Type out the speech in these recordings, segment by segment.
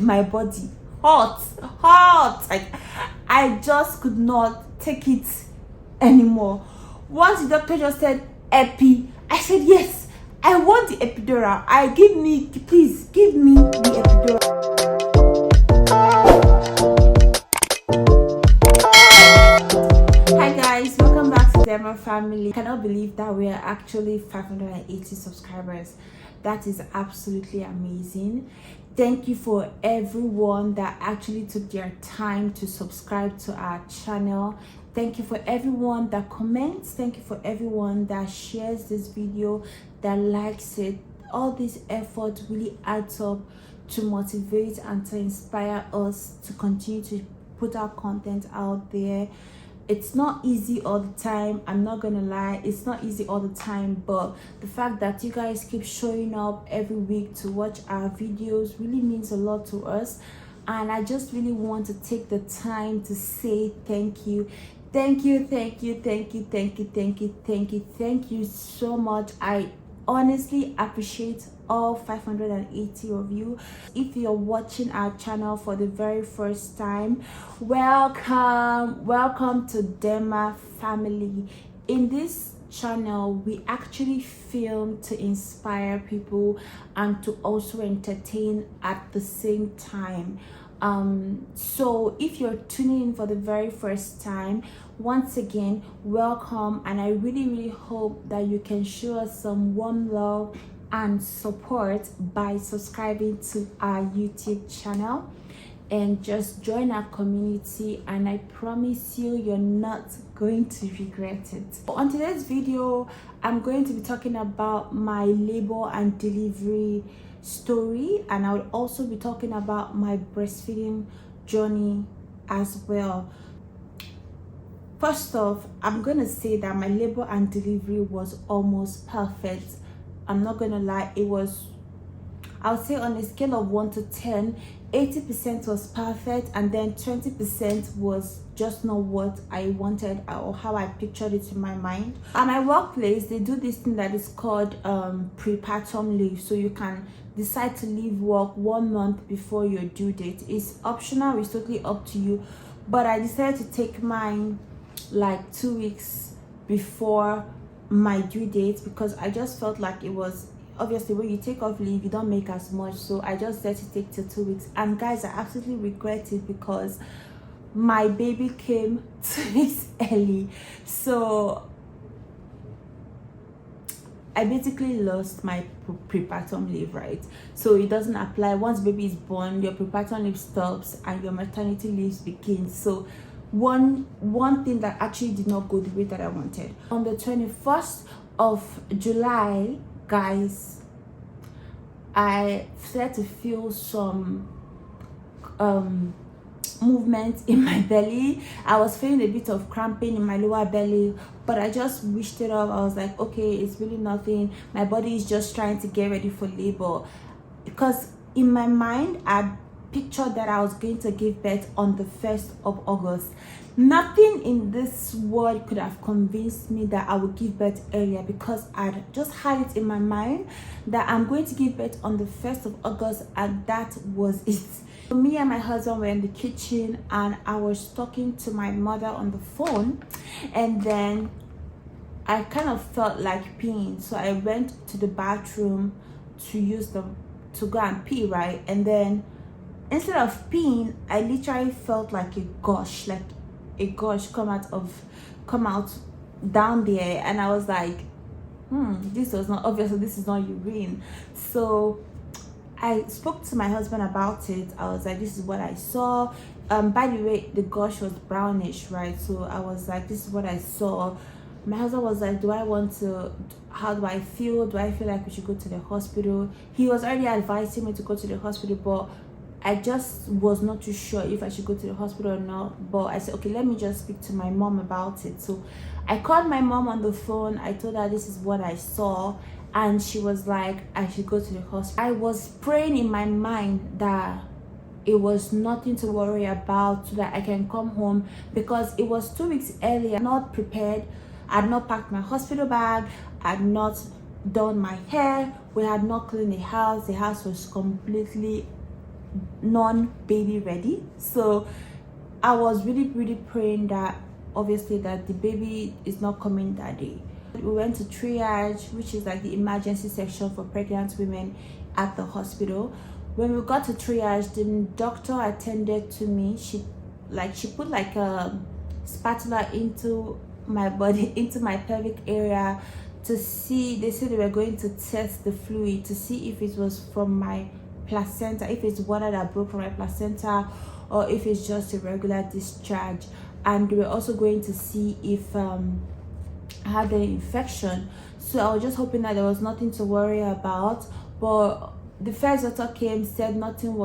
my body. Hot. Like, I just could not take it anymore. Once the doctor just said epi, I said yes, I want the epidural. Please give me the epidural. Hi guys, welcome back to Denma family. I cannot believe that we are actually 580 subscribers. That is absolutely amazing. Thank you for everyone that actually took their time to subscribe to our channel. Thank you for everyone that comments. Thank you for everyone that shares this video, that likes it. All this effort really adds up to motivate and to inspire us to continue to put our content out there. It's not easy all the time, I'm not gonna lie, it's not easy all the time, but the fact that you guys keep showing up every week to watch our videos really means a lot to us. And I just really want to take the time to say thank you so much. I honestly appreciate all 580 of you. If you're watching our channel for the very first time, welcome to Denma family. In this channel, we actually film to inspire people and to also entertain at the same time. So if you're tuning in for the very first time, once again, welcome, and I really hope that you can show us some warm love and support by subscribing to our YouTube channel and just join our community, and I promise you're not going to regret it. On today's video, I'm going to be talking about my labor and delivery story, and I will also be talking about my breastfeeding journey as well. First off, I'm gonna say that my labor and delivery was almost perfect. I'm not gonna lie, it was, I would say on a scale of 1 to 10, 80% was perfect, and then 20% was just not what I wanted or how I pictured it in my mind. At my workplace, they do this thing that is called prepartum leave. So you can decide to leave work 1 month before your due date. It's optional, it's totally up to you. But I decided to take mine like 2 weeks before my due date because I just felt like it was, obviously when you take off leave you don't make as much, so I just had to take till 2 weeks. And guys, I absolutely regret it because my baby came 2 weeks early, so I basically lost my prepartum leave, right? So it doesn't apply. Once baby is born, your prepartum leave stops and your maternity leave begins. So one thing that actually did not go the way that I wanted. On the 21st of July, guys, I started to feel some movement in my belly. I was feeling a bit of cramping in my lower belly, but I just wished it off. I was like, okay, it's really nothing. My body is just trying to get ready for labor, because in my mind I pictured that I was going to give birth on the 1st of August. Nothing in this world could have convinced me that I would give birth earlier, because I just had it in my mind that I'm going to give birth on the 1st of August, and that was it. So me and my husband were in the kitchen and I was talking to my mother on the phone, and then I kind of felt like peeing, so I went to the bathroom to go and pee, right? And then instead of peeing, I literally felt like a gush come out down there, and I was like, this was not, obviously this is not urine. So I spoke to my husband about it. I was like, this is what I saw. By the way, the gush was brownish, right? So I was like, this is what I saw. My husband was like, how do I feel? Do I feel like we should go to the hospital? He was already advising me to go to the hospital, but I just was not too sure if I should go to the hospital or not. But I said, okay, let me just speak to my mom about it. So I called my mom on the phone. I told her this is what I saw, and she was like, I should go to the hospital. I was praying in my mind that it was nothing to worry about, so that I can come home, because it was 2 weeks earlier. Not prepared. I had not packed my hospital bag. I had not done my hair. We had not cleaned the house. The house was completely non-baby ready. So I was really praying that obviously that the baby is not coming that day. We went to triage, which is like the emergency section for pregnant women at the hospital. When we got to triage, the doctor attended to me. She put like a spatula into my body, into my pelvic area, to see. They said they were going to test the fluid to see if it was from my placenta, if it's water that broke from my placenta, or if it's just a regular discharge. And they were also going to see if I had an infection. So I was just hoping that there was nothing to worry about. But the first doctor came, said nothing,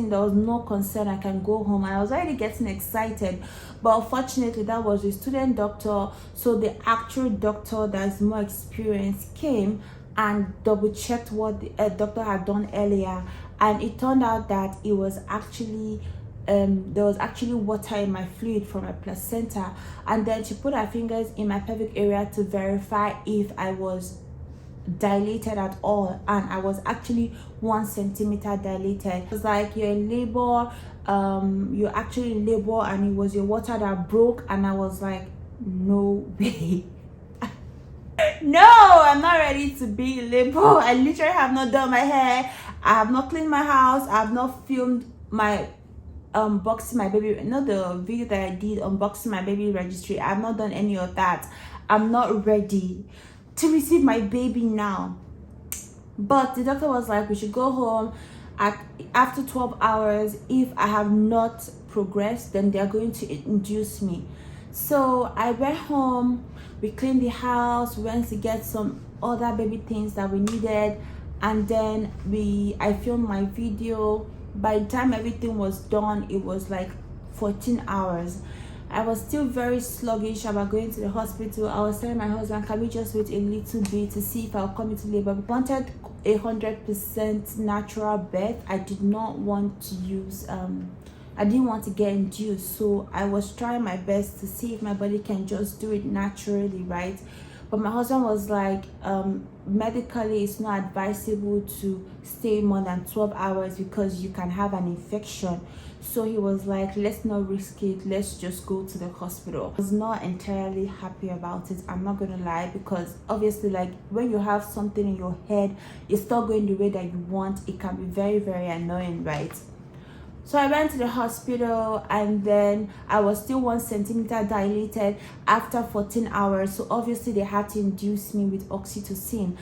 there was no concern, I can go home. And I was already getting excited, but unfortunately that was a student doctor. So the actual doctor that's more experienced came and double checked what the doctor had done earlier, and it turned out that it was actually there was actually water in my fluid from my placenta. And then she put her fingers in my pelvic area to verify if I was dilated at all, and I was actually 1 centimeter dilated. It was like, you're in labor, you're actually in labor, and it was your water that broke. And I was like, no way. No, I'm not ready to be in labor. I literally have not done my hair, I have not cleaned my house, I have not filmed my unboxing my baby, not the video that I did unboxing my baby registry. I've not done any of that. I'm not ready to receive my baby now. But the doctor was like, we should go home after 12 hours. If I have not progressed, then they're going to induce me. So I went home, we cleaned the house, we went to get some other baby things that we needed, and then I filmed my video. By the time everything was done, it was like 14 hours. I was still very sluggish about going to the hospital. I was telling my husband, can we just wait a little bit to see if I'll come into labor? We wanted 100% natural birth. I did not want to use I didn't want to get induced. So I was trying my best to see if my body can just do it naturally, right? But my husband was like, medically it's not advisable to stay more than 12 hours because you can have an infection. So he was like, let's not risk it, let's just go to the hospital. I was not entirely happy about it, I'm not gonna lie, because obviously, like, when you have something in your head, it's not going the way that you want, it can be very annoying, right? So I went to the hospital, and then I was still 1 centimeter dilated after 14 hours. So obviously they had to induce me with oxytocin.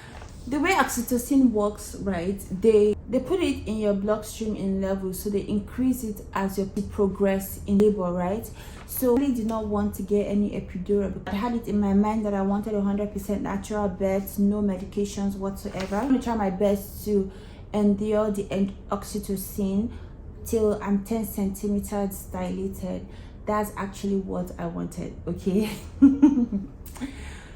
The way oxytocin works, right, they put it in your bloodstream in levels, so they increase it as you progress in labor, right? So I really did not want to get any epidural, but I had it in my mind that I wanted 100% natural birth, no medications whatsoever. I'm gonna try my best to endure the oxytocin till I'm 10 centimeters dilated. That's actually what I wanted, okay?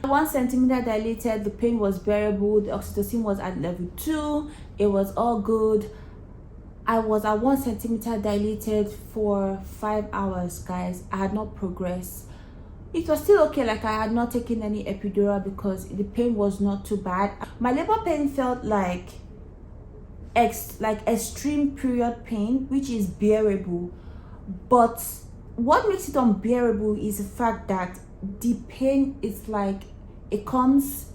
1 centimeter dilated, the pain was bearable, the oxytocin was at level 2, it was all good. I was at 1 centimeter dilated for 5 hours, guys. I had not progressed. It was still okay, like I had not taken any epidural because the pain was not too bad. My labor pain felt like extreme period pain, which is bearable. But what makes it unbearable is the fact that the pain is like, it comes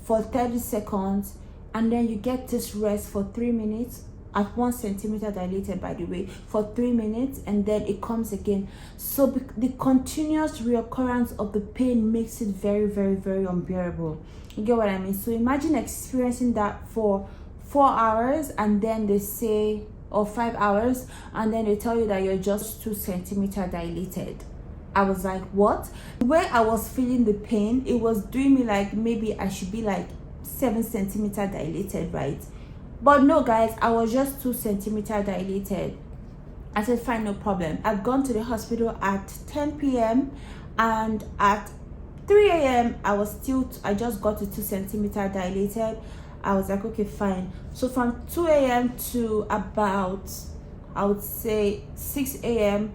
for 30 seconds and then you get this rest for 3 minutes at 1 centimeter dilated, by the way, for 3 minutes, and then it comes again. So the continuous reoccurrence of the pain makes it very unbearable. You get what I mean? So imagine experiencing that for 4 hours, and then they say, or 5 hours, and then they tell you that you're just 2 centimeter dilated. I was like, what? Where I was feeling the pain, it was doing me like maybe I should be like 7 centimeter dilated, right? But no, guys, I was just 2 centimeter dilated. I said, fine, no problem. I've gone to the hospital at 10 p.m. and at 3 a.m. I just got to 2 centimeter dilated. I was like, okay, fine. So from 2 a.m. to about, I would say 6 a.m.,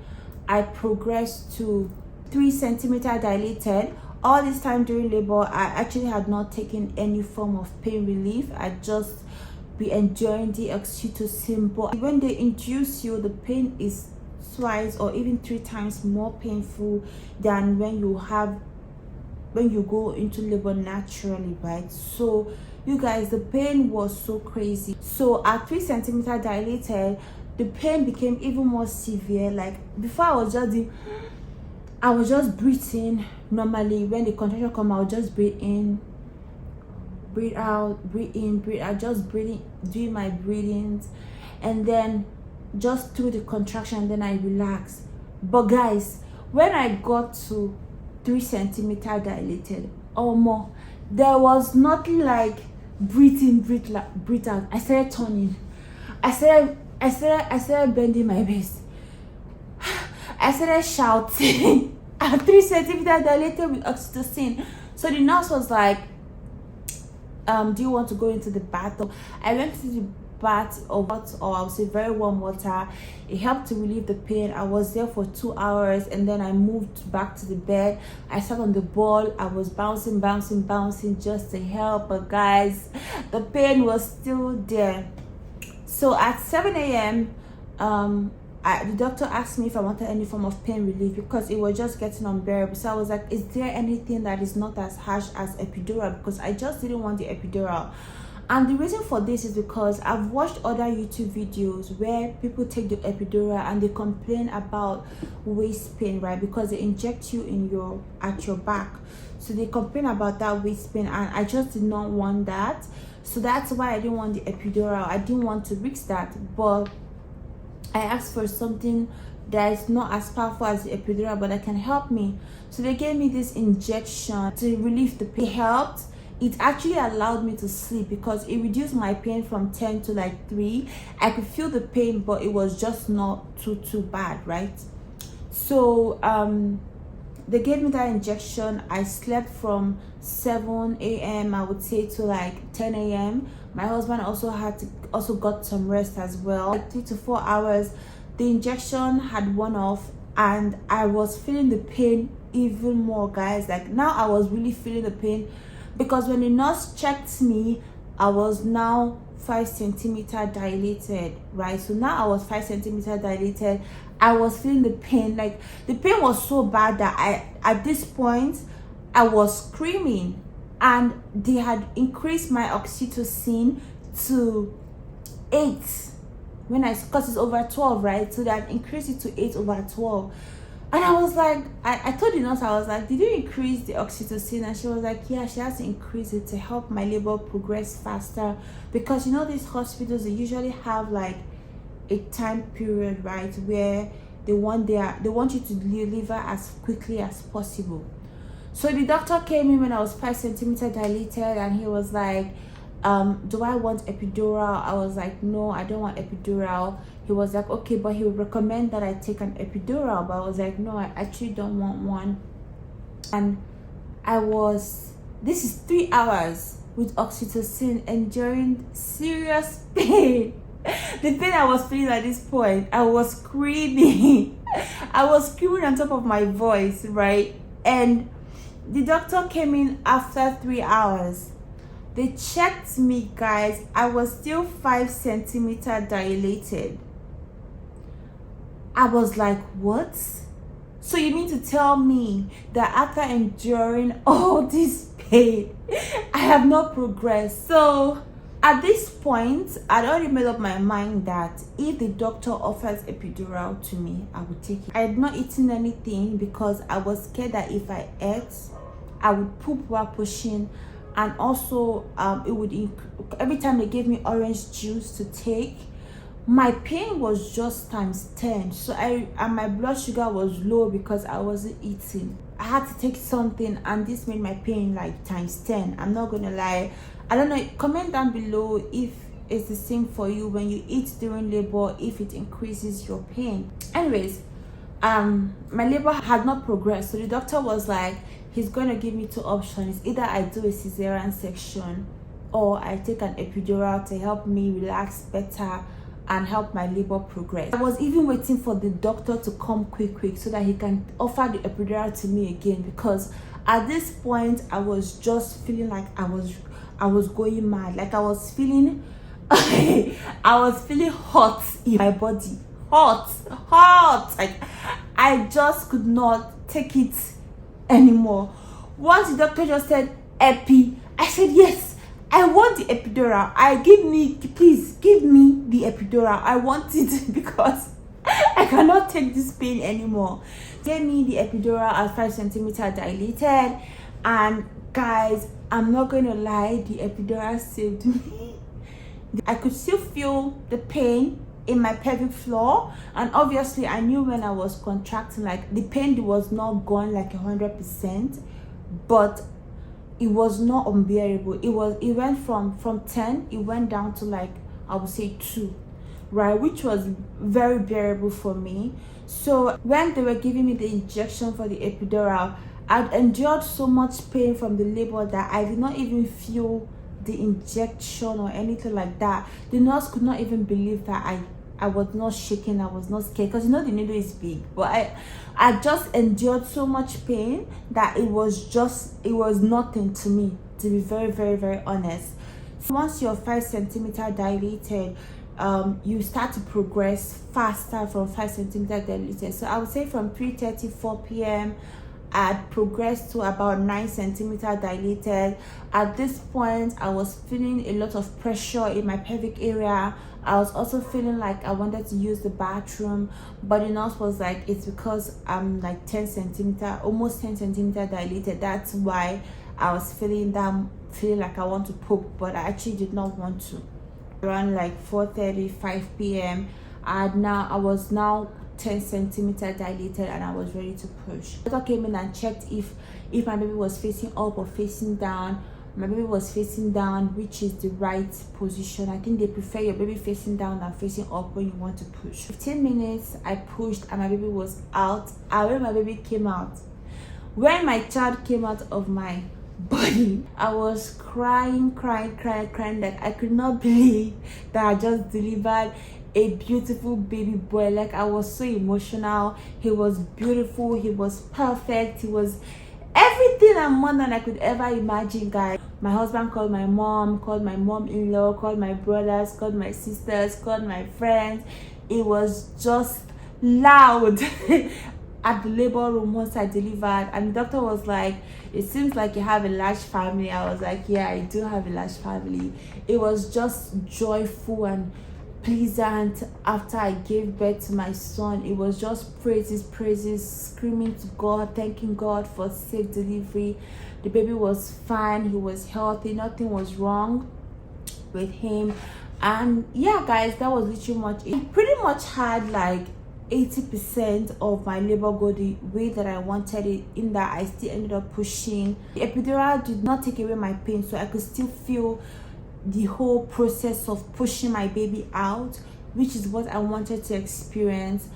I progressed to 3 centimeter dilated. All this time during labor, I actually had not taken any form of pain relief. I just be enjoying the oxytocin, but when they induce you, the pain is twice or even 3 times more painful than when you go into labor naturally, right? So you guys, the pain was so crazy. So at 3 centimeter dilated, the pain became even more severe. Like before, I was just breathing normally. When the contraction come, I would just breathe in, breathe out, breathe in, breathe out, just breathing, doing my breathings, and then just through the contraction, and then I relax. But guys, when I got to 3 centimeter dilated or more, there was nothing like breathe in, breathe out. I started turning. I started bending my waist. I started shouting at 3 centimeter dilated with oxytocin. So the nurse was like, do you want to go into the bath? So I went to the bath of hot, or I would say very warm water. It helped to relieve the pain. I was there for 2 hours, and then I moved back to the bed. I sat on the ball. I was bouncing just to help, but guys, the pain was still there. So at 7 a.m. The doctor asked me if I wanted any form of pain relief because it was just getting unbearable. So I was like, is there anything that is not as harsh as epidural? Because I just didn't want the epidural. And the reason for this is because I've watched other YouTube videos where people take the epidural and they complain about waist pain, right? Because they inject you at your back. So they complain about that waist pain, and I just did not want that. So that's why I didn't want the epidural. I didn't want to risk that. But I asked for something that is not as powerful as the epidural, but that can help me. So they gave me this injection to relieve the pain. It helped. It actually allowed me to sleep because it reduced my pain from 10 to like 3. I could feel the pain, but it was just not too bad, right? So they gave me that injection. I slept from 7 a.m. I would say to like 10 a.m. My husband also got some rest as well, like 3 to 4 hours. The injection had worn off, and I was feeling the pain even more, guys. Like now I was really feeling the pain, because when the nurse checked me, I was now 5 centimeter dilated, right? So now I was 5 centimeter dilated. I was feeling the pain. Like the pain was so bad that at this point I was screaming, and they had increased my oxytocin to 8 because it's over 12, right? So they had increased it to 8 over 12. And I was like, I told the nurse, I was like, did you increase the oxytocin? And she was like, yeah, she has to increase it to help my labor progress faster. Because you know, these hospitals, they usually have like a time period, right, where they want you to deliver as quickly as possible. So the doctor came in when I was 5 centimeter dilated, and he was like, do I want epidural? I was like, no, I don't want epidural. He was like, okay, but he would recommend that I take an epidural. But I was like, no, I actually don't want one. And this is 3 hours with oxytocin, enduring serious pain. The pain I was feeling at this point, I was screaming. I was screaming on top of my voice, right? And the doctor came in after 3 hours. They checked me, guys. I was still 5 centimeter dilated. I was like, what? So you mean to tell me that after enduring all this pain, I have not progressed? So at this point, I'd already made up my mind that if the doctor offers epidural to me, I would take it. I had not eaten anything because I was scared that if I ate, I would poop while pushing. And also it would every time they gave me orange juice to take, my pain was just times 10. So and my blood sugar was low because I wasn't eating. I had to take something, and this made my pain like times 10. I'm not gonna lie. I don't know, comment down below if it's the same for you when you eat during labor, if it increases your pain. Anyways, my labor had not progressed, so the doctor was like, he's going to give me 2 options. Either I do a cesarean section, or I take an epidural to help me relax better and help my labor progress. I was even waiting for the doctor to come quick so that he can offer the epidural to me again, because at this point I was just feeling like I was going mad. Like I was feeling I was feeling hot in my body. Hot. Like, I just could not take it anymore. Once the doctor just said epi, I said yes, I want the epidural. Please give me the epidural. I want it because I cannot take this pain anymore. Gave me the epidural at 5 centimeter dilated, and guys, I'm not going to lie, the epidural saved me. I could still feel the pain in my pelvic floor, and obviously I knew when I was contracting, like, the pain was not gone like 100%, but it was not unbearable. It went from 10, it went down to, like, I would say 2, right, which was very bearable for me. So when they were giving me the injection for the epidural, I'd endured so much pain from the labor that I did not even feel the injection or anything like that. The nurse could not even believe that I was not shaking, I was not scared, because the needle is big. But I just endured so much pain that it was nothing to me, to be very, very, very honest. Once you're 5 centimeter dilated, you start to progress faster from 5 centimeter dilated. So I would say from 3:30, 4 p.m. I'd progressed to about 9 centimeter dilated. At this point, I was feeling a lot of pressure in my pelvic area. I was also feeling like I wanted to use the bathroom, but the nurse was like, it's because I'm like almost 10 centimeter dilated. That's why I was feeling like I want to poop, but I actually did not want to. Around like 4:30, 5 p.m. I was now 10 centimeter dilated, and I was ready to push. The doctor came in and checked if my baby was facing up or facing down. My baby was facing down, which is the right position. I think they prefer your baby facing down than facing up when you want to push. 15 minutes I pushed and my baby was out. And when my baby came out, when my child came out of my body, I was crying like I could not believe that I just delivered a beautiful baby boy. Like, I was so emotional. He was beautiful, he was perfect, he was everything and more than I could ever imagine, guys. My husband called my mom-in-law, called my brothers, called my sisters, called my friends. It was just loud at the labor room once I delivered, and the doctor was like, it seems like you have a large family. I was like, yeah, I do have a large family. It was just joyful and pleasant. After I gave birth to my son, it was just praises, screaming to God, thanking God for safe delivery. The baby was fine, he was healthy, nothing was wrong with him. And yeah, guys, that was literally much. It pretty much had like 80% of my labor go the way that I wanted it, in that I still ended up pushing. The epidural did not take away my pain, so I could still feel the whole process of pushing my baby out, which is what I wanted to experience.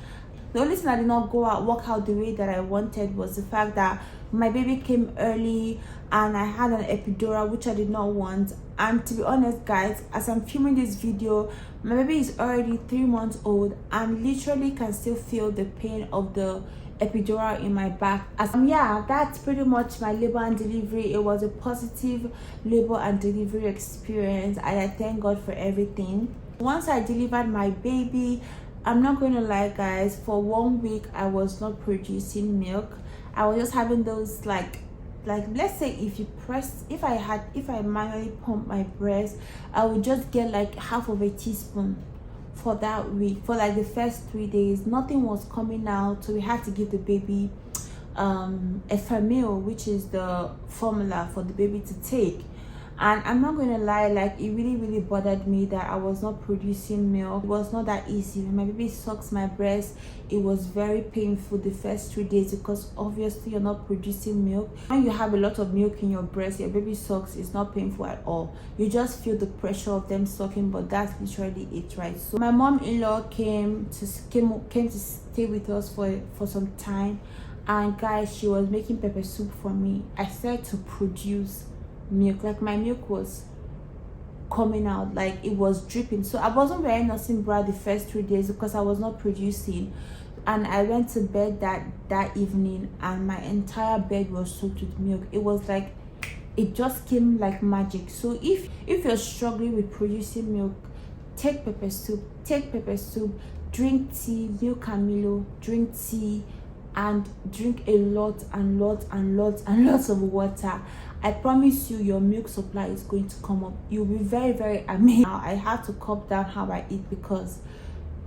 The only thing that did not work out the way that I wanted was the fact that my baby came early and I had an epidural, which I did not want. And to be honest, guys, as I'm filming this video, my baby is already 3 months old and literally can still feel the pain of the epidural in my back. Yeah, that's pretty much my labor and delivery. It was a positive labor and delivery experience, and I thank God for everything. Once I delivered my baby, I'm not going to lie, guys, for 1 week I was not producing milk. I was just having those like let's say if I manually pump my breast, I would just get like half of a teaspoon for that week. For like the first 3 days, nothing was coming out, so we had to give the baby Efamil, which is the formula for the baby to take. And I'm not going to lie, like, it really bothered me that I was not producing milk. It was not that easy. When my baby sucks my breast, it was very painful the first 3 days, because obviously you're not producing milk. When you have a lot of milk in your breast, your baby sucks, it's not painful at all. You just feel the pressure of them sucking, but that's literally it, right? So my mom-in-law came to stay with us for some time, and guys, she was making pepper soup for me. I started to produce milk. Like, my milk was coming out, like it was dripping. So I wasn't wearing nursing bra the first 3 days because I was not producing. And I went to bed that evening and my entire bed was soaked with milk. It was like, it just came like magic. So if you're struggling with producing milk, take pepper soup, drink tea, milk and Milo, drink tea, and drink a lot and lots of water. I promise you, your milk supply is going to come up. You'll be very amazed. Now I had to cut down how I eat because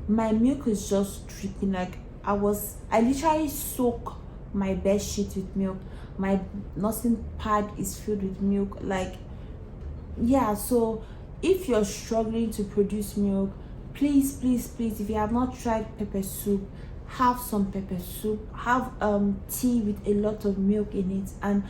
my milk is just dripping. Like I literally soak my bed sheet with milk. My nursing pad is filled with milk. Like, yeah. So if you're struggling to produce milk, please, if you have not tried pepper soup, have some pepper soup, have tea with a lot of milk in it, and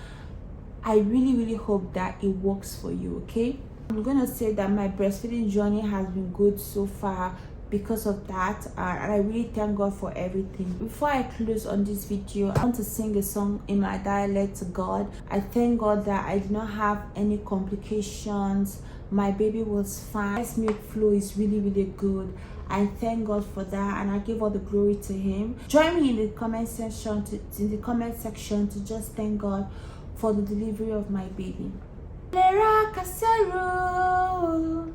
I really hope that it works for you. Okay, I'm gonna say that my breastfeeding journey has been good so far because of that, and I really thank God for everything. Before I close on this video, I want to sing a song in my dialect to God. I thank God that I did not have any complications. My baby was fine. Breast milk flow is really good. I thank God for that, and I give all the glory to Him. Join me in the comment section to just thank God for the delivery of my baby. Lera kaseru,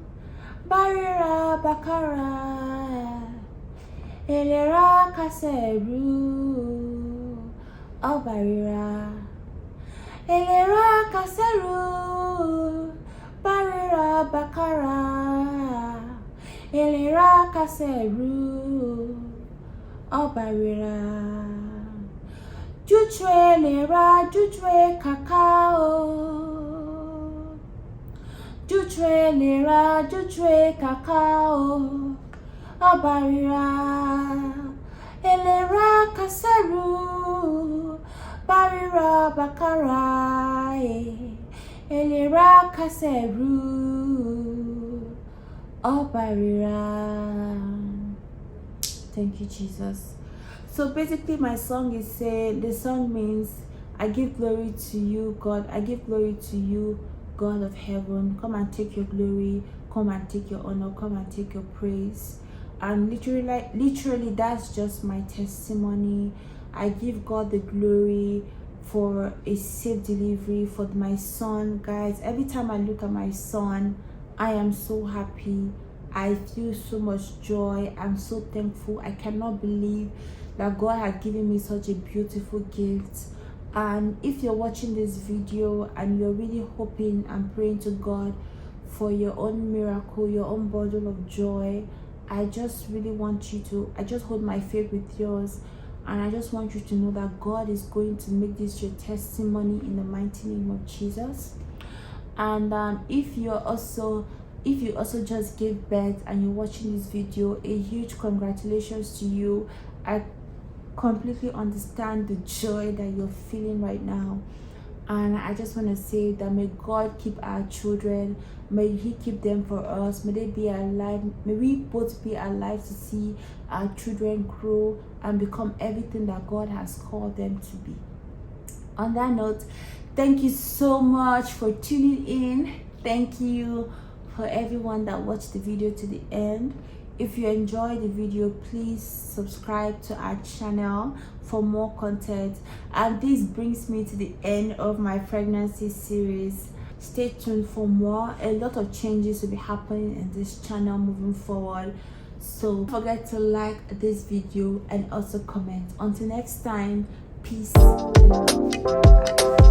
barira bakara. Elera kaseru, oh barira. Elera kaseru, barira bakara. Elera kaseru, oh barira. Jutwe lera, jutwe kakao. Jutwe lera, jutwe kakao. Oh barira. Elera kaseru, barira bakara. Elera kaseru, oh barira. Thank you, Jesus. So basically my song is saying, the song means, I give glory to you, God. I give glory to you, God of heaven. Come and take your glory, come and take your honor, come and take your praise. And literally that's just my testimony. I give God the glory for a safe delivery for my son. Guys, every time I look at my son, I am so happy. I feel so much joy. I'm so thankful. I cannot believe that God had given me such a beautiful gift. And if you're watching this video and you're really hoping and praying to God for your own miracle, your own bundle of joy, I just really want you to, I just hold my faith with yours, and I just want you to know that God is going to make this your testimony in the mighty name of Jesus. And if you also just gave birth and you're watching this video, a huge congratulations to you. I completely understand the joy that you're feeling right now, and I just want to say that may God keep our children, may He keep them for us, may they be alive, may we both be alive to see our children grow and become everything that God has called them to be. On that note, thank you so much for tuning in. Thank you for everyone that watched the video to the end. If you enjoyed the video, please subscribe to our channel for more content. And this brings me to the end of my pregnancy series. Stay tuned for more. A lot of changes will be happening in this channel moving forward. So don't forget to like this video and also comment. Until next time, peace and love.